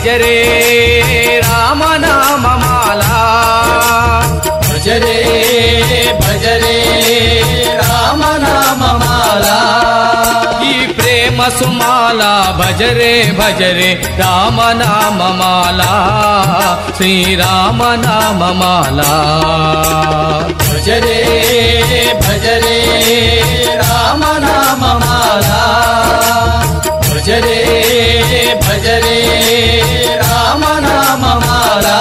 భజరే రామనామమాలా భజరే భజరే రామనామమాలా ఈ ప్రేమ సుమాల భజరే భజరే రామనామమాలా శ్రీరామనామమాలా భజరే భజరే రామనామమాలా భజరే భజరే రామనామమాలా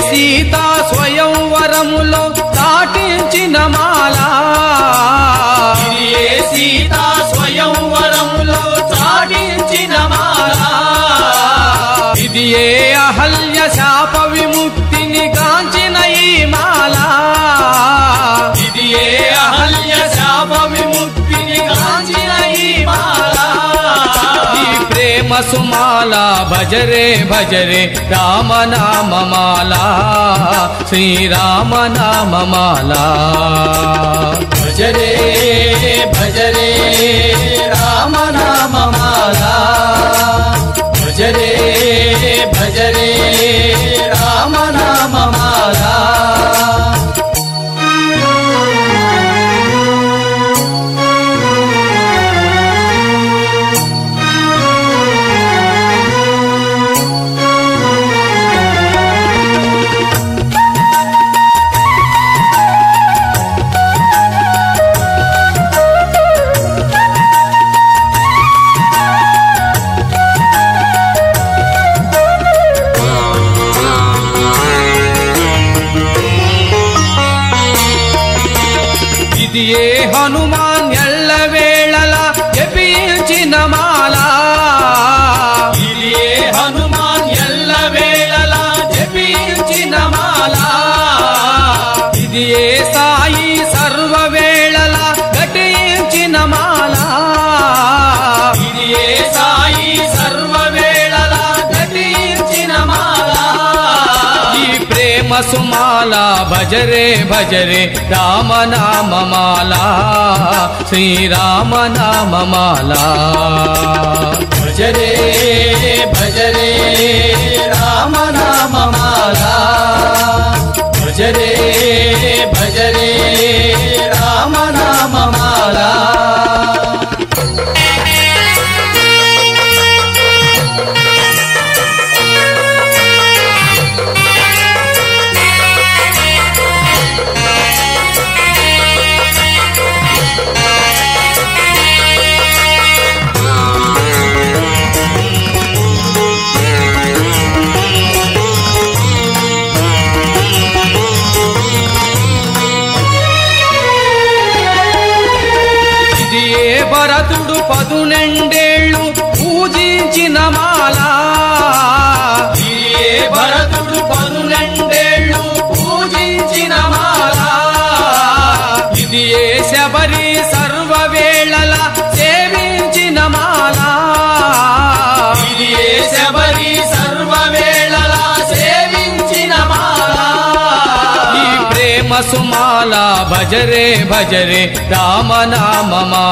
సీతా స్వయంవరములో దాటించిన మాలా సీతా స్వయంవరములో చాటించిన మాలా ఇది ఏ అహల్య శాప విముక్తిని కాంచిన ఈ మాలా ఇది ఏ అహల్య శాప విముక్తిని కాంచిన ఈ మాలా ఈ ప్రేమ సుమాల భజరే భజరే రామనామమాలా శ్రీరామనామమాలా భజరే భజరే రామనామమాలా భజరే భజరే రామనామమాలా ఇది ఏ హనుమాన్ ఎల్ల వేళల జపించిన మాలా ఇది ఏ హనుమాన్ ఎల్ల వేళలా జపించిన మాలా ఇది ఏ సాయి సర్వ వేళల ఘటించిన మాలా ఇది ఏ సాయి సర్వ వేళలా ఘటించిన మాలా ఈ ప్రేమ సుమాల భజరే భజరే రామనామమాలా శ్రీరామనామమాలా భజరే భజరే రామనామమాలా భజరే భజరే రామనామమాలా ఇది ఏ భరతుడు 12 పూజించిన మాలా ఇది ఏ భరతుడు 12 పూజించిన మాలా ఇది ఏ శబరి సర్వ వేళల సేవించిన మాలా ఇది ఏ శబరి సర్వ వేళలా సేవించిన మాలా ఈ ప్రేమ సుమాల భజరే భజరే రామనామమా